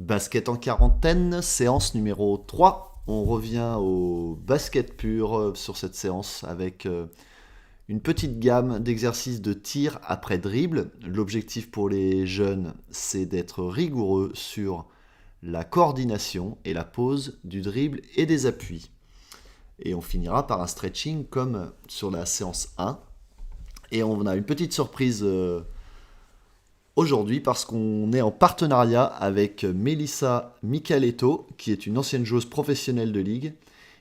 Basket en quarantaine, séance numéro 3. On revient au basket pur sur cette séance avec une petite gamme d'exercices de tir après dribble. L'objectif pour les jeunes, c'est d'être rigoureux sur la coordination et la pose du dribble et des appuis. Et on finira par un stretching comme sur la séance 1. Et on a une petite surprise aujourd'hui parce qu'on est en partenariat avec Melissa Michaletto, qui est une ancienne joueuse professionnelle de ligue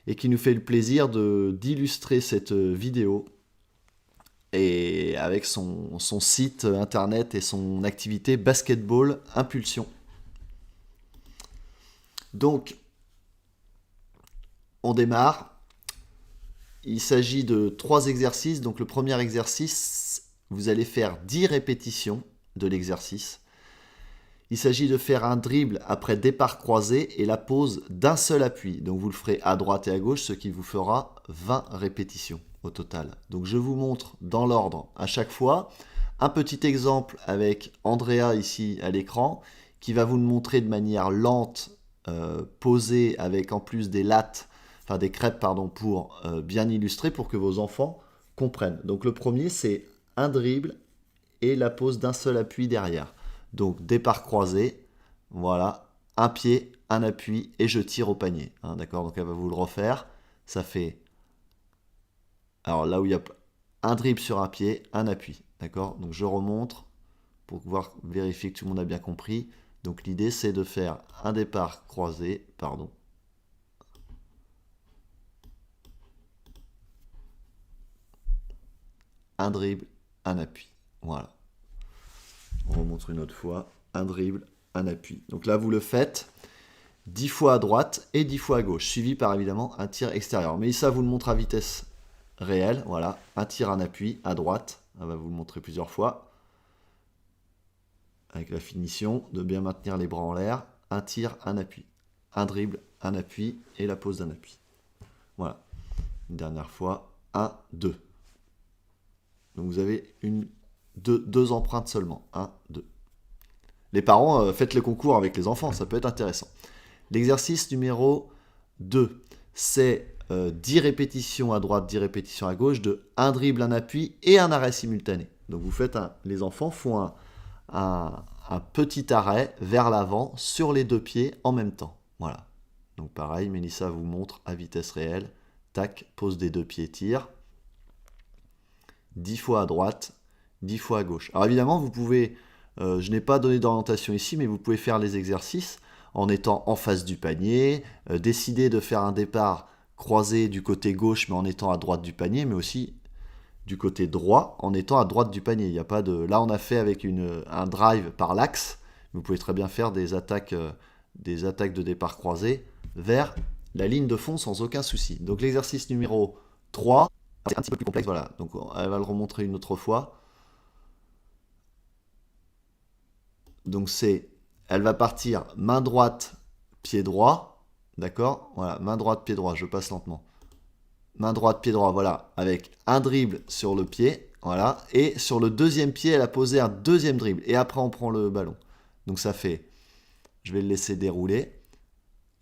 et qui nous fait le plaisir d'illustrer cette vidéo et avec son site internet et son activité Basketball Impulsion. Donc, on démarre. Il s'agit de 3 exercices. Donc le premier exercice, vous allez faire 10 répétitions de l'exercice. Il s'agit de faire un dribble après départ croisé et la pose d'un seul appui. Donc vous le ferez à droite et à gauche, ce qui vous fera 20 répétitions au total. Donc je vous montre dans l'ordre à chaque fois. Un petit exemple avec Andrea ici à l'écran, qui va vous le montrer de manière lente, posée avec en plus des lattes, enfin des crêpes pardon, pour bien illustrer, pour que vos enfants comprennent. Donc le premier c'est un dribble et la pose d'un seul appui derrière. Donc départ croisé, voilà, un pied, un appui et je tire au panier. Hein, d'accord, donc elle va vous le refaire. Ça fait, alors là où il y a un dribble sur un pied, un appui. D'accord, donc je remontre pour pouvoir vérifier que tout le monde a bien compris. Donc l'idée c'est de faire un départ croisé, pardon. Un dribble, un appui. Voilà. On remontre une autre fois. Un dribble, un appui. Donc là, vous le faites 10 fois à droite et 10 fois à gauche, suivi par évidemment un tir extérieur. Mais ça vous le montre à vitesse réelle. Voilà, un tir, un appui à droite. On va vous le montrer plusieurs fois. Avec la finition de bien maintenir les bras en l'air. Un tir, un appui. Un dribble, un appui et la pose d'un appui. Voilà. Une dernière fois. 1, 2. Donc vous avez deux empreintes seulement. 1, 2. Les parents, faites le concours avec les enfants, ça peut être intéressant. L'exercice numéro 2, c'est 10 répétitions à droite, 10 répétitions à gauche, de un dribble, un appui et un arrêt simultané. Donc vous faites les enfants font un petit arrêt vers l'avant sur les 2 pieds en même temps. Voilà. Donc pareil, Mélissa vous montre à vitesse réelle. Tac, pose des 2 pieds, tire. 10 fois à droite, 10 fois à gauche. Alors évidemment, vous pouvez, je n'ai pas donné d'orientation ici, mais vous pouvez faire les exercices en étant en face du panier, décider de faire un départ croisé du côté gauche, mais en étant à droite du panier, mais aussi du côté droit en étant à droite du panier. Il y a pas de... Là, on a fait avec un drive par l'axe. Vous pouvez très bien faire des attaques de départ croisé vers la ligne de fond sans aucun souci. Donc l'exercice numéro 3, c'est un petit peu plus complexe. Voilà, donc elle va le remontrer une autre fois. Donc elle va partir main droite, pied droit, d'accord. Voilà, main droite, pied droit, je passe lentement. Main droite, pied droit, voilà, avec un dribble sur le pied, voilà, et sur le deuxième pied, elle a posé un deuxième dribble, et après on prend le ballon. Donc ça fait, je vais le laisser dérouler,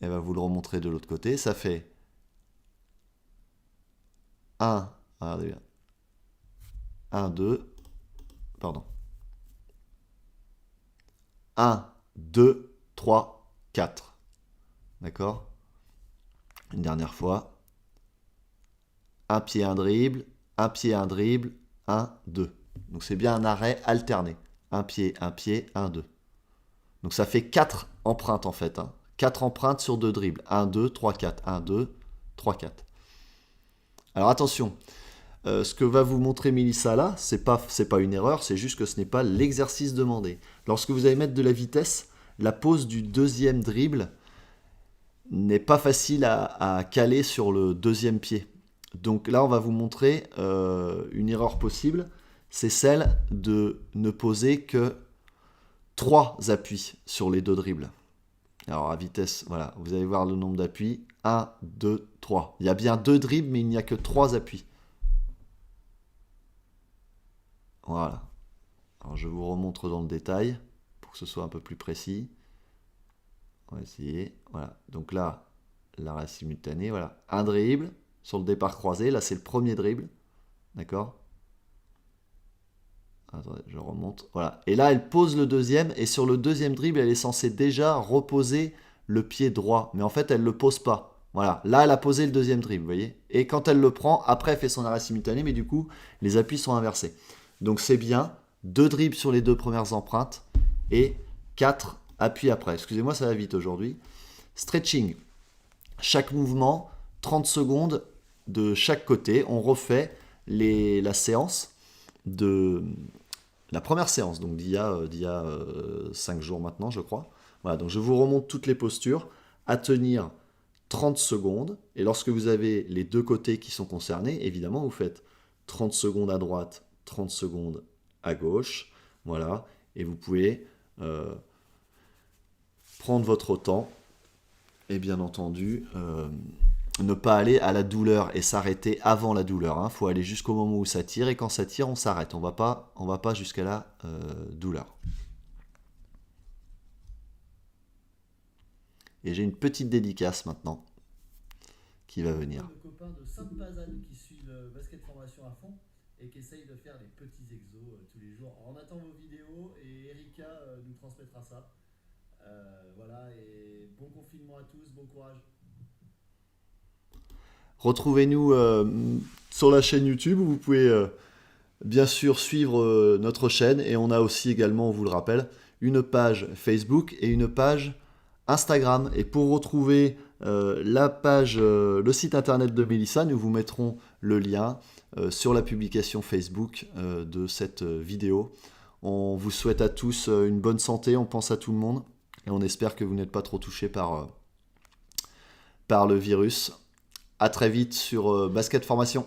elle va vous le remontrer de l'autre côté, ça fait 1, regardez bien, 1, 2, pardon, 1, 2, 3, 4, d'accord. Une dernière fois, un pied, un dribble, un pied, un dribble, 1, 2. Donc c'est bien un arrêt alterné. Un pied, 1, 2. Donc ça fait 4 empreintes en fait. 4 empreintes sur 2 dribbles. 1, 2, 3, 4. 1, 2, 3, 4. Alors attention, ce que va vous montrer Mélissa là, c'est pas une erreur, c'est juste que ce n'est pas l'exercice demandé. Lorsque vous allez mettre de la vitesse, la pose du deuxième dribble n'est pas facile à caler sur le deuxième pied. Donc là, on va vous montrer une erreur possible, c'est celle de ne poser que 3 appuis sur les 2 dribbles. Alors à vitesse, voilà, vous allez voir le nombre d'appuis. 1, 2, 3. Il y a bien 2 dribbles, mais il n'y a que 3 appuis. Voilà. Alors je vous remontre dans le détail, pour que ce soit un peu plus précis. On va essayer. Voilà. Donc là, l'arrêt simultané. Voilà. Un dribble sur le départ croisé. Là, c'est le premier dribble. D'accord? Attendez, je remonte. Voilà. Et là, elle pose le deuxième. Et sur le deuxième dribble, elle est censée déjà reposer le pied droit. Mais en fait, elle ne le pose pas. Voilà. Là, elle a posé le deuxième dribble, vous voyez. Et quand elle le prend, après, elle fait son arrêt simultané. Mais du coup, les appuis sont inversés. Donc, c'est bien. 2 dribbles sur les 2 premières empreintes. Et 4 appuis après. Excusez-moi, ça va vite aujourd'hui. Stretching. Chaque mouvement, 30 secondes de chaque côté. On refait la séance de la première séance, donc d'il y a 5 jours maintenant, je crois. Voilà, donc je vous remonte toutes les postures à tenir 30 secondes. Et lorsque vous avez les deux côtés qui sont concernés, évidemment, vous faites 30 secondes à droite, 30 secondes à gauche. Voilà, et vous pouvez prendre votre temps et bien entendu ne pas aller à la douleur et s'arrêter avant la douleur. Il faut aller jusqu'au moment où ça tire et quand ça tire, on s'arrête. On va pas jusqu'à la douleur. Et j'ai une petite dédicace maintenant qui va venir. Le copain de Sainte-Pazanne qui suit le basket formation à fond et qui essaye de faire les petits exos tous les jours. Alors, on attend vos vidéos et Erika nous transmettra ça. Voilà, et bon confinement à tous, bon courage. Retrouvez-nous sur la chaîne YouTube où vous pouvez bien sûr suivre notre chaîne et on a aussi également, on vous le rappelle, une page Facebook et une page Instagram. Et pour retrouver la page, le site internet de Mélissa, nous vous mettrons le lien sur la publication Facebook de cette vidéo. On vous souhaite à tous une bonne santé, on pense à tout le monde et on espère que vous n'êtes pas trop touchés par le virus. À très vite sur Basket Formation.